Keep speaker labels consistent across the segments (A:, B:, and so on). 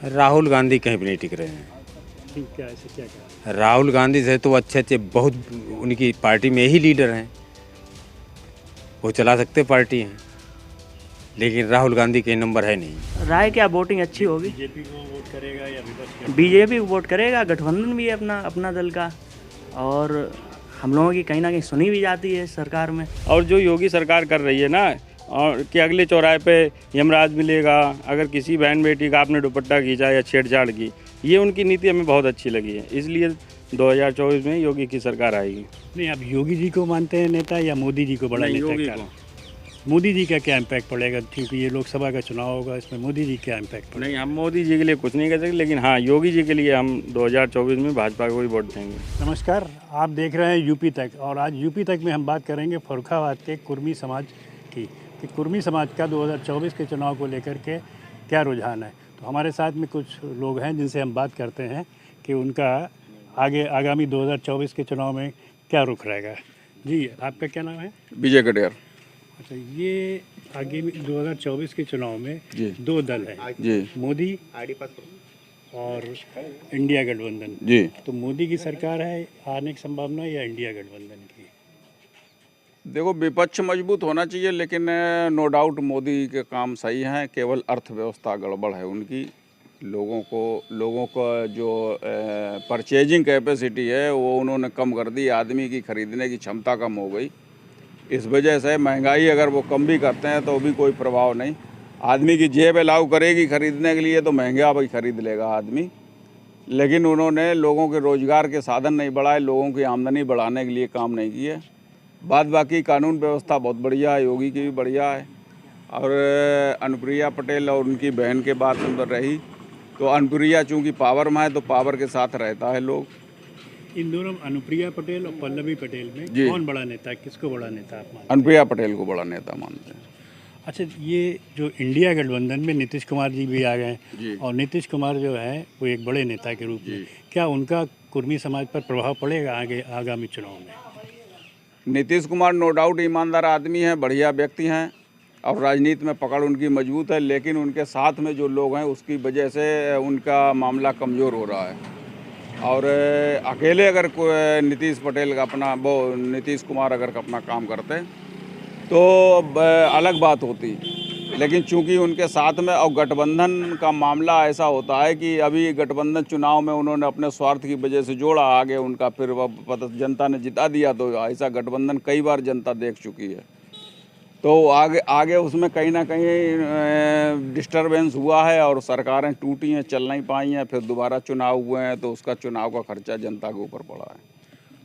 A: राहुल गांधी कहीं भी नहीं टिक रहे हैं।
B: ठीक, क्या ऐसे क्या कहा?
A: राहुल गांधी से तो अच्छे अच्छे बहुत उनकी पार्टी में ही लीडर हैं, वो चला सकते पार्टी हैं, लेकिन राहुल गांधी के नंबर है नहीं।
C: राय क्या वोटिंग अच्छी होगी?
B: बीजेपी को वोट करेगा या विपक्ष?
C: बीजेपी वोट करेगा, गठबंधन भी है अपना अपना दल का, और हम लोगों की कहीं ना कहीं सुनी भी जाती है सरकार में।
D: और जो योगी सरकार कर रही है ना, और कि अगले चौराहे पे यमराज मिलेगा अगर किसी बहन बेटी का आपने दुपट्टा खींचा या छेड़छाड़ की, ये उनकी नीति हमें बहुत अच्छी लगी है। इसलिए 2024 में योगी की सरकार आएगी।
B: नहीं, आप योगी जी को मानते हैं नेता या मोदी जी को बड़ा
D: नहीं,
B: नेता?
D: योगी
B: क्या
D: को।
B: मोदी जी का क्या इम्पैक्ट पड़ेगा, क्योंकि ये लोकसभा का चुनाव होगा, इसमें मोदी जी क्या इम्पैक्ट पड़ेगा?
D: नहीं, हम मोदी जी के लिए कुछ नहीं कह सकते, लेकिन हाँ, योगी जी के लिए हम 2024 में भाजपा को ही वोट देंगे।
B: नमस्कार, आप देख रहे हैं यूपी तक, और आज यूपी तक में हम बात करेंगे फर्रुखाबाद के कुर्मी समाज की, कि कुर्मी समाज का 2024 के चुनाव को लेकर के क्या रुझान है। तो हमारे साथ में कुछ लोग हैं जिनसे हम बात करते हैं कि उनका आगामी 2024 के चुनाव में क्या रुख रहेगा। जी, आपका क्या नाम है?
E: विजय कटियार।
B: अच्छा, ये आगे 2024 के चुनाव में
E: जी।
B: दो दल हैं
E: जी
B: मोदी और इंडिया गठबंधन।
E: जी।
B: तो मोदी की सरकार है आने की संभावना या इंडिया गठबंधन की?
E: देखो, विपक्ष मजबूत होना चाहिए, लेकिन नो डाउट मोदी के काम सही हैं, केवल अर्थव्यवस्था गड़बड़ है उनकी। लोगों का जो परचेजिंग कैपेसिटी है वो उन्होंने कम कर दी, आदमी की खरीदने की क्षमता कम हो गई। इस वजह से महंगाई अगर वो कम भी करते हैं तो भी कोई प्रभाव नहीं। आदमी की जेब अलाउ करेगी खरीदने के लिए तो महंगा भी खरीद लेगा आदमी, लेकिन उन्होंने लोगों के रोजगार के साधन नहीं बढ़ाए, लोगों की आमदनी बढ़ाने के लिए काम नहीं किए। बाद बाकी कानून व्यवस्था बहुत बढ़िया है, योगी की भी बढ़िया है। और अनुप्रिया पटेल और उनकी बहन के बात अंदर रही तो अनुप्रिया चूँकि पावर में है तो पावर के साथ रहता है लोग।
B: इन दोनों अनुप्रिया पटेल और पल्लवी पटेल में
E: जी।
B: कौन बड़ा नेता है, किसको बड़ा नेता आप मानते हैं?
E: अनुप्रिया पटेल को बड़ा नेता मानते हैं।
B: अच्छा, ये जो इंडिया गठबंधन में नीतीश कुमार जी भी आ गए
E: जी।
B: और नीतीश कुमार जो है वो एक बड़े नेता के रूप में, क्या उनका कुर्मी समाज पर प्रभाव पड़ेगा आगे आगामी चुनाव में?
E: नीतीश कुमार नो डाउट ईमानदार आदमी हैं, बढ़िया व्यक्ति हैं और राजनीति में पकड़ उनकी मजबूत है, लेकिन उनके साथ में जो लोग हैं उसकी वजह से उनका मामला कमज़ोर हो रहा है। और अकेले अगर नीतीश कुमार अगर अपना काम करते तो अलग बात होती, लेकिन चूंकि उनके साथ में और गठबंधन का मामला ऐसा होता है कि अभी गठबंधन चुनाव में उन्होंने अपने स्वार्थ की वजह से जोड़ा, आगे उनका फिर जनता ने जिता दिया। तो ऐसा गठबंधन कई बार जनता देख चुकी है, तो आगे उसमें कहीं ना कहीं डिस्टरबेंस हुआ है और सरकारें टूटी हैं, चल नहीं पाई हैं, फिर दोबारा चुनाव हुए हैं तो उसका चुनाव का खर्चा जनता के ऊपर पड़ा है।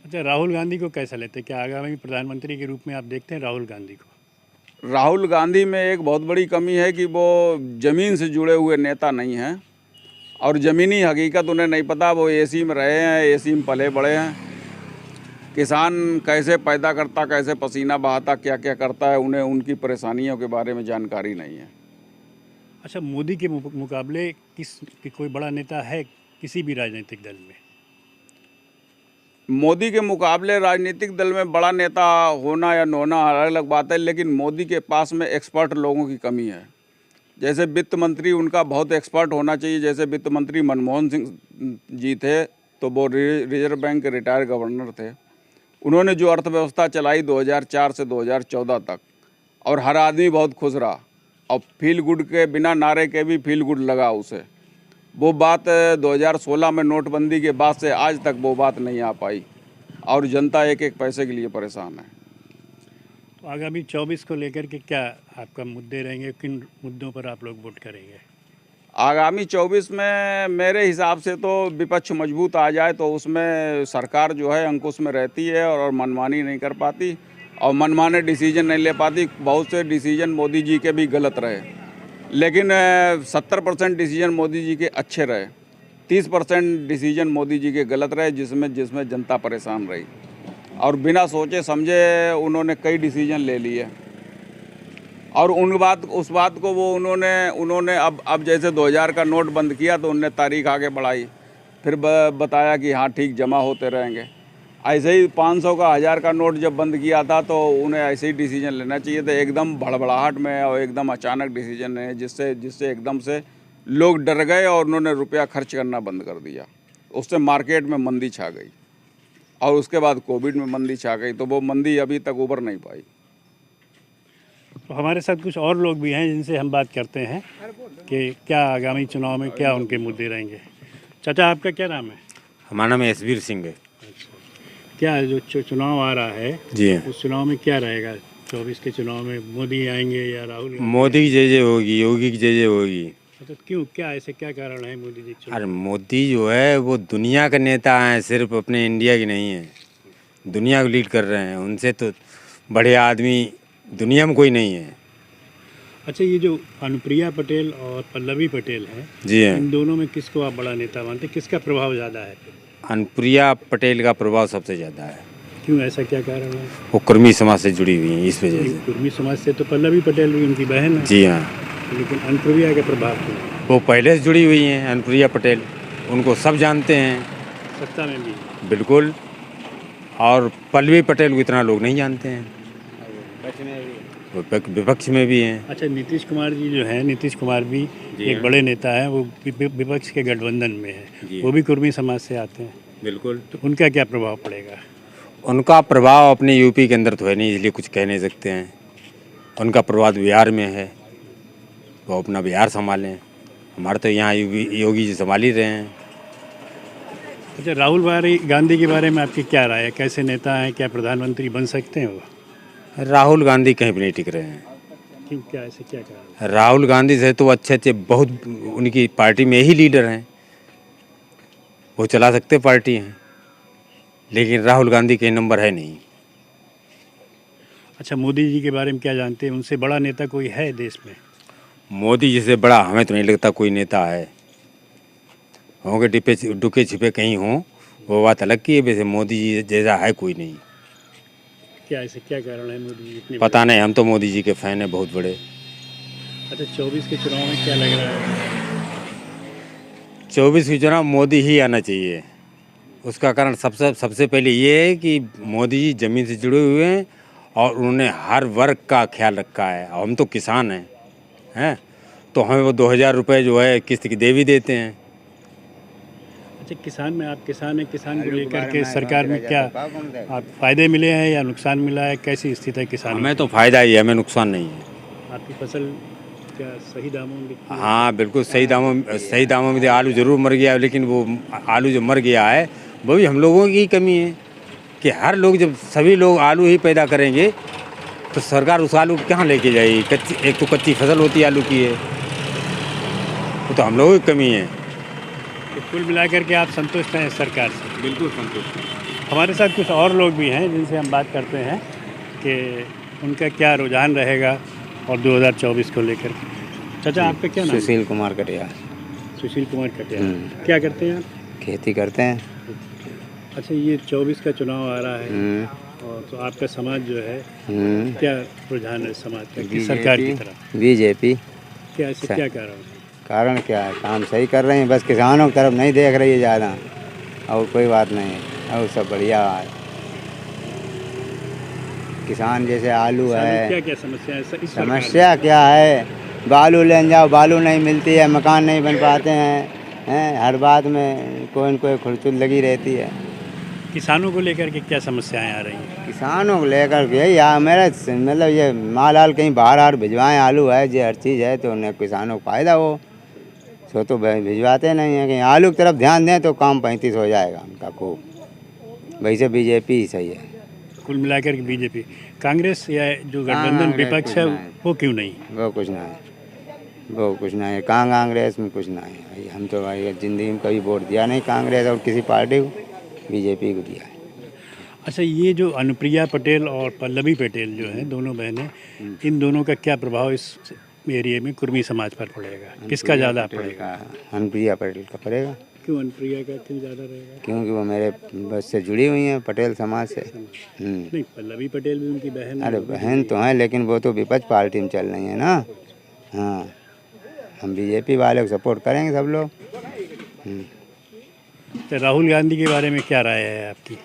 B: अच्छा, राहुल गांधी को कैसा लेते हैं? क्या आगामी प्रधानमंत्री के रूप में आप देखते हैं राहुल गांधी को?
E: राहुल गांधी में एक बहुत बड़ी कमी है कि वो ज़मीन से जुड़े हुए नेता नहीं हैं और ज़मीनी हकीकत उन्हें नहीं पता। वो एसी में रहे हैं, एसी में पले बड़े हैं। किसान कैसे पैदा करता, कैसे पसीना बहाता, क्या क्या करता है, उन्हें उनकी परेशानियों के बारे में जानकारी नहीं है।
B: अच्छा, मोदी के मुकाबले कोई बड़ा नेता है किसी भी राजनीतिक दल में?
E: मोदी के मुकाबले राजनीतिक दल में बड़ा नेता होना या न होना अलग अलग बात है, लेकिन मोदी के पास में एक्सपर्ट लोगों की कमी है। जैसे वित्त मंत्री उनका बहुत एक्सपर्ट होना चाहिए। जैसे वित्त मंत्री मनमोहन सिंह जी थे तो वो रिजर्व बैंक के रिटायर्ड गवर्नर थे। उन्होंने जो अर्थव्यवस्था चलाई 2004 से 2014 तक, और हर आदमी बहुत खुश रहा, और फील गुड के बिना नारे के भी फील गुड लगा उसे। वो बात 2016 में नोटबंदी के बाद से आज तक वो बात नहीं आ पाई और जनता एक एक पैसे के लिए परेशान है।
B: तो आगामी 24 को लेकर के क्या आपका मुद्दे रहेंगे, किन मुद्दों पर आप लोग वोट करेंगे?
E: आगामी 24 में मेरे हिसाब से तो विपक्ष मजबूत आ जाए तो उसमें सरकार जो है अंकुश में रहती है और मनमानी नहीं कर पाती और मनमाने डिसीजन नहीं ले पाती। बहुत से डिसीजन मोदी जी के भी गलत रहे, लेकिन 70% डिसीजन मोदी जी के अच्छे रहे, 30% डिसीजन मोदी जी के गलत रहे जिसमें जनता परेशान रही और बिना सोचे समझे उन्होंने कई डिसीजन ले लिए। और उस बात को वो उन्होंने अब जैसे 2000 का नोट बंद किया तो उनने तारीख आगे बढ़ाई, फिर बताया कि हाँ ठीक जमा होते रहेंगे। ऐसे ही 500 का 1000 का नोट जब बंद किया था तो उन्हें ऐसे ही डिसीजन लेना चाहिए था। एकदम भड़बड़ाहट में और एकदम अचानक डिसीजन है जिससे एकदम से लोग डर गए और उन्होंने रुपया खर्च करना बंद कर दिया। उससे मार्केट में मंदी छा गई और उसके बाद कोविड में मंदी छा गई, तो वो मंदी अभी तक उबर नहीं पाई।
B: तो हमारे साथ कुछ और लोग भी हैं जिनसे हम बात करते हैं कि क्या आगामी चुनाव में क्या उनके मुद्दे रहेंगे। चाचा, आपका क्या नाम है?
A: हमारा नाम एसवीर सिंह है।
B: क्या जो चुनाव आ रहा है
A: जी,
B: उस चुनाव में क्या रहेगा? 24 के चुनाव में मोदी आएंगे या राहुल गांधी?
A: मोदी की जय जय होगी, योगी की जय जय होगी।
B: तो क्यों, क्या ऐसे क्या कारण है मोदी जी के चुनाव?
A: अरे मोदी जो है वो दुनिया का नेता हैं, सिर्फ अपने इंडिया की नहीं है, दुनिया को लीड कर रहे हैं। उनसे तो बड़े आदमी दुनिया में कोई नहीं है।
B: अच्छा, ये जो अनुप्रिया पटेल और पल्लवी पटेल हैं,
A: जी हाँ,
B: इन दोनों में किसको आप बड़ा नेता मानते हैं? किसका प्रभाव ज़्यादा है?
A: अनुप्रिया पटेल का प्रभाव सबसे ज़्यादा है।
B: क्यों, ऐसा क्या कारण है?
A: वो कुर्मी समाज से जुड़ी हुई हैं, इस वजह से।
B: कुर्मी समाज से तो पल्लवी पटेल भी उनकी बहन है,
A: जी हाँ,
B: लेकिन अनुप्रिया का प्रभाव क्यों?
A: वो पहले से जुड़ी हुई हैं अनुप्रिया पटेल, उनको सब जानते हैं।
B: सत्ता में भी?
A: बिल्कुल। और पल्लवी पटेल को इतना लोग नहीं जानते हैं, वो विपक्ष में भी हैं।
B: अच्छा, नीतीश कुमार जी जो हैं, नीतीश कुमार भी
A: जी
B: एक
A: हाँ।
B: बड़े नेता हैं, वो विपक्ष के गठबंधन में है,
A: जी।
B: वो भी कुर्मी समाज से आते हैं,
A: बिल्कुल।
B: तो उनका क्या प्रभाव पड़ेगा?
A: उनका प्रभाव अपने यूपी के अंदर तो है नहीं, इसलिए कुछ कह नहीं सकते हैं। उनका प्रभाव बिहार में है, वो अपना बिहार संभालें। हमारे तो यहाँ योगी जी संभाल ही रहे हैं।
B: अच्छा, राहुल गांधी के बारे में आपकी क्या राय है? कैसे नेता हैं, क्या प्रधानमंत्री बन सकते हैं वो?
A: राहुल गांधी कहीं भी नहीं टिक रहे हैं।
B: क्यों, क्या ऐसे क्या कारण?
A: राहुल गांधी से तो अच्छे अच्छे बहुत उनकी पार्टी में ही लीडर हैं, वो चला सकते पार्टी हैं, लेकिन राहुल गांधी के नंबर है नहीं।
B: अच्छा, मोदी जी के बारे में क्या जानते हैं? उनसे बड़ा नेता कोई है देश में?
A: मोदी जी से बड़ा हमें तो नहीं लगता कोई नेता है। होंगे डुके छिपे कहीं हों, वो बात अलग की है, वैसे मोदी जी जैसा है कोई नहीं।
B: क्या ऐसे क्या कारण है मोदी जी इतने
A: पता नहीं, हम तो मोदी जी के फ़ैन हैं बहुत बड़े।
B: बड़े? अच्छा, 24 के चुनाव में क्या लग रहा है?
A: 24 की चुनाव मोदी ही आना चाहिए। उसका कारण सबसे पहले ये है कि मोदी जी ज़मीन से जुड़े हुए हैं और उन्होंने हर वर्ग का ख्याल रखा है। हम तो किसान हैं, तो हमें वो 2000 रुपये जो है किस्त की दे भी देते हैं।
B: अच्छा, किसान में आप किसान हैं, किसान को लेकर के सरकार में क्या आप फायदे मिले हैं या नुकसान मिला है? कैसी स्थिति है किसान?
A: हमें तो फ़ायदा ही है, हमें नुकसान नहीं है।
B: आपकी फसल क्या सही दामों में बिकती है?
A: हाँ बिल्कुल सही दामों में। आलू ज़रूर मर गया, लेकिन वो आलू जो मर गया है वो भी हम लोगों की ही कमी है कि हर लोग, जब सभी लोग आलू ही पैदा करेंगे तो सरकार उस आलू को कहाँ लेके जाएगी? एक तो कच्ची फसल होती है आलू की है, वो तो हम लोगों की कमी है।
B: तो कुल मिलाकर के आप संतुष्ट हैं सरकार से?
A: बिल्कुल संतुष्ट।
B: हमारे साथ कुछ और लोग भी हैं जिनसे हम बात करते हैं कि उनका क्या रुझान रहेगा और 2024 को लेकर के। चाचा, आपका क्या नाम है?
F: सुशील कुमार कटियार।
B: सुशील कुमार कटियार। क्या करते हैं आप?
F: खेती करते हैं।
B: अच्छा, ये 24 का चुनाव आ रहा है और तो आपका समाज जो है क्या रुझान है समाज का कि सरकार की तरफ?
F: बीजेपी।
B: क्या ऐसे क्या कारण है?
F: कारण क्या है, काम सही कर रहे हैं, बस किसानों की तरफ नहीं देख रही है ज़्यादा, और कोई बात नहीं है, और सब बढ़िया है। किसान जैसे आलू है,
B: क्या क्या समस्या है इस सरकार में?
F: समस्या क्या है, बालू लेने जाओ, बालू नहीं मिलती है, मकान नहीं बन पाते हैं, हर बात में कोई न कोई खुरचुल लगी रहती है।
B: किसानों को लेकर के क्या समस्याएं आ रही हैं?
F: किसानों को लेकर के यार मेरा मतलब ये माल कहीं बाहर भिजवाएं, आलू है जो हर चीज़ है, तो उन्हें किसानों को फ़ायदा हो, सो तो भिजवाते नहीं हैं। कहीं आलू की तरफ ध्यान दें तो काम 35 हो जाएगा उनका खूब। वैसे बीजेपी ही सही है।
B: कुल मिलाकर के बीजेपी, कांग्रेस या जो गठबंधन
F: कांग्रेस
B: विपक्ष
F: कुछ
B: है
F: नहीं।
B: वो क्यों नहीं?
F: वो कुछ नहीं है, कांग्रेस में कुछ नहीं है भाई। हम तो भाई ज़िंदगी में कभी वोट दिया नहीं कांग्रेस और किसी पार्टी को, बीजेपी को दिया है।
B: अच्छा, ये जो अनुप्रिया पटेल और पल्लवी पटेल जो हैं, दोनों बहनें, इन दोनों का क्या प्रभाव इस एरिया में कुर्मी समाज पर पड़ेगा? किसका ज़्यादा पड़ेगा?
F: अनुप्रिया पटेल का पड़ेगा।
B: क्यों अनुप्रिया का क्यों ज़्यादा रहेगा?
F: क्योंकि वो मेरे बस से जुड़ी हुई हैं पटेल समाज से।
B: नहीं, पल्लवी पटेल भी उनकी बहन है।
F: अरे बहन तो हैं, लेकिन वो तो विपक्ष पार्टी में चल रही है ना। हाँ, हम बीजेपी वाले को सपोर्ट करेंगे सब लोग।
B: तो राहुल गांधी के बारे में क्या राय है आपकी?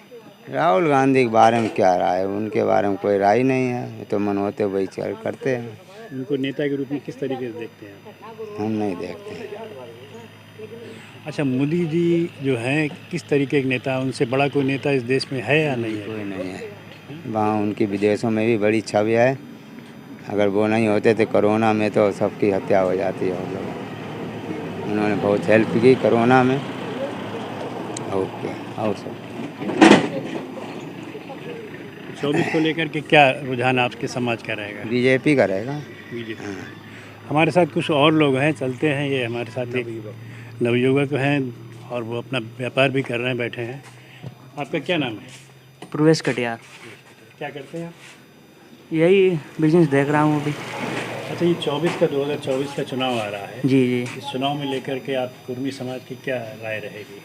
F: राहुल गांधी के बारे में क्या राय है, उनके बारे में कोई राय नहीं है, वो तो मन होते वही चल करते हैं।
B: उनको नेता के रूप में किस तरीके से देखते हैं आप?
F: हम नहीं देखते हैं।
B: अच्छा, मोदी जी जो हैं किस तरीके के नेता हैं? उनसे बड़ा कोई नेता इस देश में है या नहीं है?
F: कोई नहीं है। वहाँ उनकी विदेशों में भी बड़ी छवि है। अगर वो नहीं होते तो कोरोना में तो सबकी हत्या हो जाती है। और लोग उन्होंने बहुत हेल्प की कोरोना में। और क्या और सब
B: 24 को लेकर के क्या रुझान आपके समाज का रहेगा?
F: बीजेपी का रहेगा।
B: बीजेपी। हमारे साथ कुछ और लोग हैं, चलते हैं। ये हमारे साथ एक नवयुवक हैं और वो अपना व्यापार भी कर रहे हैं, बैठे हैं। आपका क्या नाम है?
C: प्रवेश कटियार।
B: क्या करते हैं आप?
C: यही बिजनेस देख रहा हूँ अभी।
B: अच्छा, ये 2024 का चुनाव आ रहा है।
C: जी जी।
B: इस चुनाव में लेकर के आप कुर्मी समाज की क्या राय रहेगी?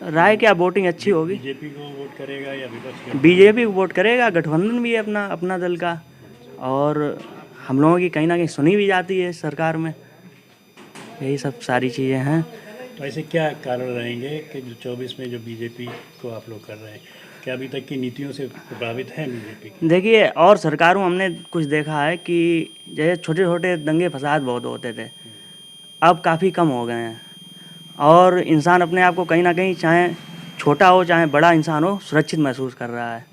C: राय क्या, वोटिंग अच्छी होगी।
B: बीजेपी को वोट करेगा या विपक्ष को?
C: बीजेपी को वोट करेगा, गठबंधन भी है अपना अपना दल का, और हम लोगों की कहीं ना कहीं सुनी भी जाती है सरकार में। यही सब सारी चीज़ें हैं।
B: तो ऐसे क्या कारण रहेंगे कि जो 24 में जो बीजेपी को आप लोग कर रहे हैं, क्या अभी तक की नीतियों से प्रभावित है बीजेपी?
C: देखिए, और सरकारों हमने कुछ देखा है कि जैसे छोटे छोटे दंगे फसाद बहुत होते थे, अब काफ़ी कम हो गए हैं, और इंसान अपने आप को कहीं ना कहीं, चाहे छोटा हो चाहे बड़ा इंसान हो, सुरक्षित महसूस कर रहा है।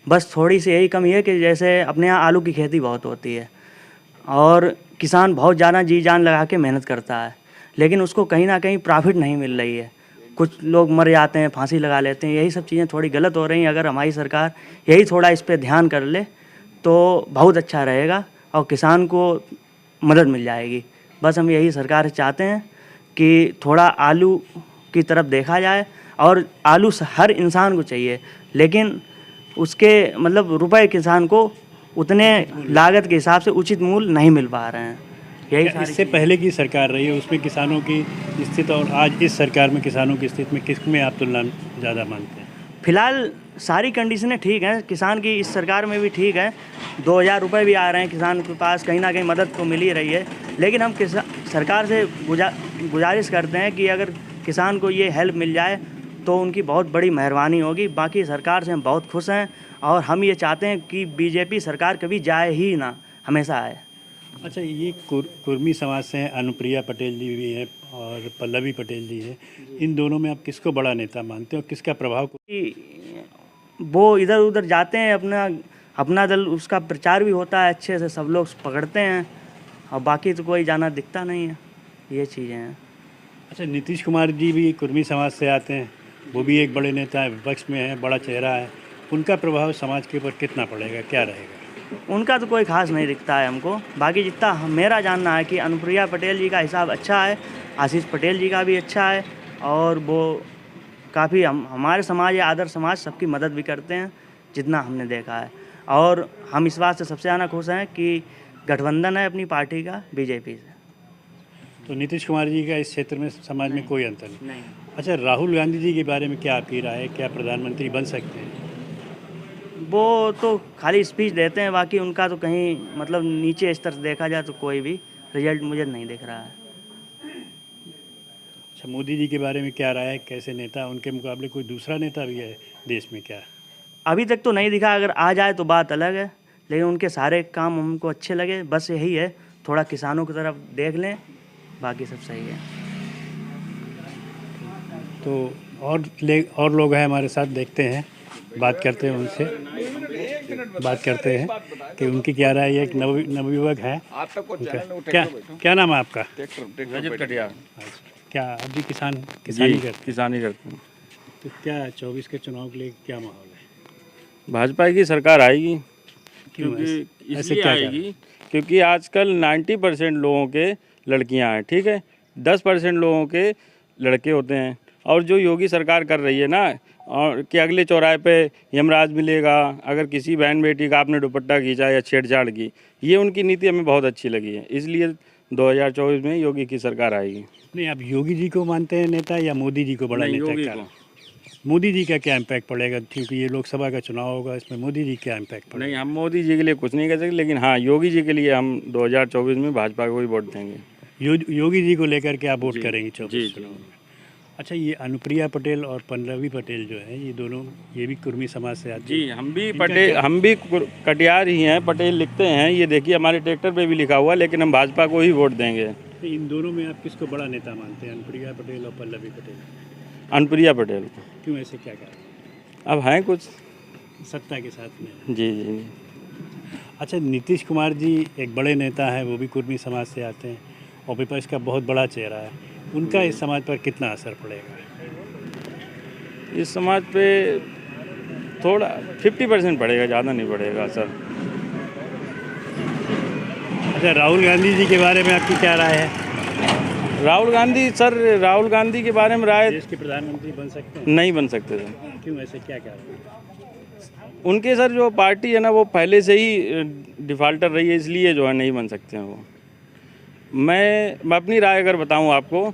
C: बस थोड़ी सी यही कमी है कि जैसे अपने यहाँ आलू की खेती बहुत होती है और किसान बहुत ज़्यादा जी जान लगा के मेहनत करता है, लेकिन उसको कहीं ना कहीं प्रॉफिट नहीं मिल रही है। कुछ लोग मर जाते हैं, फांसी लगा लेते हैं। यही सब चीज़ें थोड़ी गलत हो रही हैं। अगर हमारी सरकार यही थोड़ा इस पे ध्यान कर ले तो बहुत अच्छा रहेगा और किसान को मदद मिल जाएगी। बस हम यही सरकार से चाहते हैं कि थोड़ा आलू की तरफ देखा जाए, और आलू हर इंसान को चाहिए, लेकिन उसके मतलब रुपए किसान को उतने लागत के हिसाब से उचित मूल्य नहीं मिल पा रहे हैं। यही
B: क्या इससे पहले की सरकार रही है उसमें किसानों की स्थिति और आज इस सरकार में किसानों की स्थिति में किस में आप तुलना ज़्यादा मानते हैं?
C: फिलहाल सारी कंडीशनें ठीक हैं, किसान की इस सरकार में भी ठीक है। 2000 रुपये भी आ रहे हैं किसान के पास, कहीं ना कहीं मदद तो मिल ही रही है। लेकिन हम सरकार से गुजारिश करते हैं कि अगर किसान को ये हेल्प मिल जाए तो उनकी बहुत बड़ी मेहरबानी होगी। बाकी सरकार से हम बहुत खुश हैं और हम ये चाहते हैं कि बीजेपी सरकार कभी जाए ही ना, हमेशा आए।
B: अच्छा, ये कुर्मी समाज से हैं, अनुप्रिया पटेल जी भी हैं और पल्लवी पटेल जी हैं। इन दोनों में आप किसको बड़ा नेता मानते हो? किसका प्रभाव?
C: वो इधर उधर जाते हैं, अपना दल, उसका प्रचार भी होता है अच्छे से, सब लोग पकड़ते हैं, और बाकी तो कोई जाना दिखता नहीं है। ये चीज़ें हैं।
B: अच्छा, नीतीश कुमार जी भी कुर्मी समाज से आते हैं, वो भी एक बड़े नेता है, विपक्ष में है, बड़ा चेहरा है। उनका प्रभाव समाज के ऊपर कितना पड़ेगा, क्या रहेगा?
C: उनका तो कोई खास नहीं दिखता है हमको। बाकी जितना मेरा जानना है कि अनुप्रिया पटेल जी का हिसाब अच्छा है, आशीष पटेल जी का भी अच्छा है, और वो काफ़ी हमारे समाज या आदर्श समाज सबकी मदद भी करते हैं, जितना हमने देखा है। और हम इस बात से सबसे ज़्यादा खुश हैं कि गठबंधन है अपनी पार्टी का बीजेपी से।
B: तो नीतीश कुमार जी का इस क्षेत्र में समाज में कोई अंतर
C: नहीं।
B: अच्छा, राहुल गांधी जी के बारे में क्या आपकी राय है? क्या प्रधानमंत्री बन सकते हैं?
C: वो तो खाली स्पीच देते हैं, बाकी उनका तो कहीं मतलब नीचे स्तर से देखा जाए तो कोई भी रिजल्ट मुझे नहीं दिख रहा है।
B: अच्छा, मोदी जी के बारे में क्या राय है? कैसे नेता? उनके मुकाबले कोई दूसरा नेता भी है देश में क्या?
C: अभी तक तो नहीं दिखा, अगर आ जाए तो बात अलग है, लेकिन उनके सारे काम हमको अच्छे लगे। बस यही है, थोड़ा किसानों की तरफ देख लें, बाकी सब सही है।
B: तो और लोग हैं हमारे साथ, देखते हैं, बात करते हैं उनसे, बात करते हैं कि उनकी क्या राय है। एक नवयुवक है, क्या नाम है आपका?
D: रजत कटियार।
B: क्या अभी किसानी करते?
D: किसानी करते हैं।
B: तो क्या 24 के चुनाव के लिए क्या माहौल है?
D: भाजपा की सरकार आएगी,
B: क्यों
D: क्योंकि
B: ऐसे
D: इसलिए
B: क्या
D: आएगी क्योंकि आजकल 90% लोगों के लड़कियां हैं, ठीक है, 10% लोगों के लड़के होते हैं। और जो योगी सरकार कर रही है ना, और कि अगले चौराहे पे यमराज मिलेगा अगर किसी बहन बेटी का आपने दुपट्टा खींचा या छेड़छाड़ की, ये उनकी नीति हमें बहुत अच्छी लगी है। इसलिए 2024 में योगी की सरकार आएगी।
B: नहीं, आप योगी जी को मानते हैं नेता या मोदी जी को बड़ा नेता?
D: योगी
B: क्या
D: को।
B: मोदी जी का क्या इम्पैक्ट पड़ेगा? क्योंकि ये लोकसभा का चुनाव होगा, इसमें मोदी जी क्या इम्पैक्ट पड़ेगा?
D: नहीं, हम मोदी जी के लिए कुछ नहीं कह सकते, लेकिन हाँ, योगी जी के लिए हम 2024 में भाजपा को ही वोट देंगे।
B: योगी जी को लेकर के आप वोट करेंगे 24
D: जी।
B: चुनाव में? अच्छा, ये अनुप्रिया पटेल और पल्लवी पटेल जो है, ये दोनों, ये भी कुर्मी समाज से आती
D: जी,
B: हैं।
D: हम भी कटियार ही हैं, पटेल लिखते हैं। ये देखिए हमारे ट्रैक्टर पे भी लिखा हुआ, लेकिन हम भाजपा को ही वोट देंगे।
B: तो इन दोनों में आप किसको बड़ा नेता मानते हैं, अनुप्रिया पटेल और पल्लवी पटेल?
D: अनुप्रिया पटेल को।
B: क्यों, ऐसे क्या कारण?
D: अब हैं कुछ।
B: सत्ता के साथ में।
D: जी जी।
B: अच्छा, नीतीश कुमार जी एक बड़े नेता हैं, वो भी कुर्मी समाज से आते हैं और विपक्ष का बहुत बड़ा चेहरा है। उनका इस समाज पर कितना असर पड़ेगा?
D: इस समाज पे थोड़ा 50% पड़ेगा, ज़्यादा नहीं पड़ेगा सर।
B: अच्छा, राहुल गांधी जी के बारे में आपकी क्या राय है?
D: राहुल गांधी के बारे में राय
B: देश के प्रधानमंत्री बन सकते हैं?
D: नहीं बन सकते सर।
B: क्यों, ऐसे क्या कारण?
D: उनके सर जो पार्टी है ना, वो पहले से ही डिफ़ाल्टर रही है, इसलिए जो है नहीं बन सकते हैं वो। मैं अपनी राय अगर बताऊं आपको,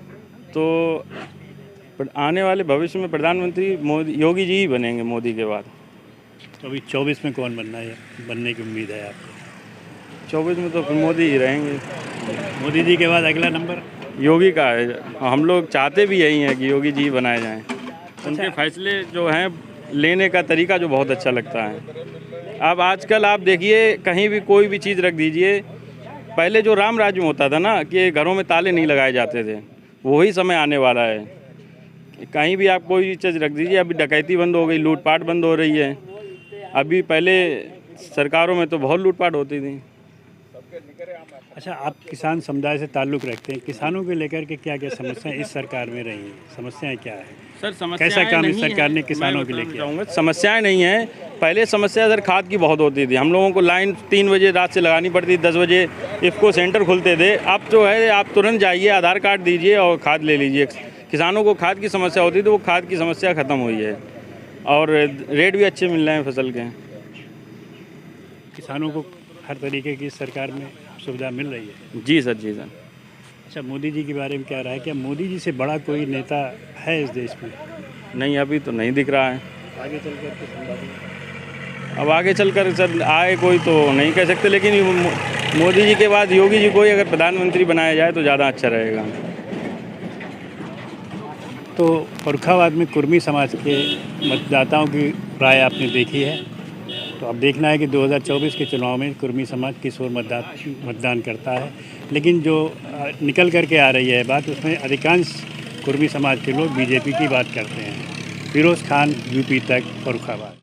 D: तो आने वाले भविष्य में प्रधानमंत्री योगी जी ही बनेंगे मोदी के बाद।
B: तो अभी 24 में कौन बनने की उम्मीद है आपको?
D: 24 में तो फिर मोदी ही रहेंगे।
B: मोदी जी के बाद अगला नंबर
D: योगी का है। हम लोग चाहते भी यही हैं कि योगी जी बनाए जाएं। उनके फैसले जो हैं लेने का तरीका जो बहुत अच्छा लगता है। अब आजकल आप देखिए, कहीं भी कोई भी चीज़ रख दीजिए, पहले जो राम राज्य में होता था ना, कि घरों में ताले नहीं लगाए जाते थे, वही समय आने वाला है। कहीं भी आप कोई चीज़ रख दीजिए, अभी डकैती बंद हो गई, लूटपाट बंद हो रही है। अभी पहले सरकारों में तो बहुत लूटपाट होती थी।
B: अच्छा, आप किसान समुदाय से ताल्लुक़ रखते हैं, किसानों को लेकर के क्या क्या समस्याएं इस सरकार में रही हैं? समस्याएं क्या है
D: सर? समस्याएं
B: कैसा काम इस
D: नहीं
B: सरकार
D: हैं।
B: ने किसानों के लिए
D: मैं
B: किया?
D: बताऊंगा, समस्याएं नहीं हैं। पहले समस्या सर खाद की बहुत होती थी। हम लोगों को लाइन 3 बजे रात से लगानी पड़ती, 10 बजे इफ़को सेंटर खुलते थे। अब जो है आप तुरंत जाइए, आधार कार्ड दीजिए और खाद ले लीजिए। किसानों को खाद की समस्या होती थी, वो खाद की समस्या ख़त्म हुई है और रेट भी अच्छे मिल रहे हैं फसल के।
B: किसानों को हर तरीके की सरकार में सुविधा मिल रही है?
D: जी सर, जी सर।
B: अच्छा, मोदी जी के बारे में क्या रहा है? क्या मोदी जी से बड़ा कोई नेता है इस देश में?
D: नहीं, अभी तो नहीं दिख रहा है।
B: आगे चल कर के संभावित?
D: अब आगे चलकर सर आए कोई तो नहीं कह सकते, लेकिन मोदी जी के बाद योगी जी को ही अगर प्रधानमंत्री बनाया जाए तो ज़्यादा अच्छा रहेगा।
B: तो फर्रुखाबाद में कुर्मी समाज के मतदाताओं की राय आपने देखी है। तो अब देखना है कि 2024 के चुनाव में कुर्मी समाज किस ओर मतदान करता है। लेकिन जो निकल कर के आ रही है बात, उसमें अधिकांश कुर्मी समाज के लोग बीजेपी की बात करते हैं। फिरोज़ खान, यूपी तक, फर्रुखाबाद।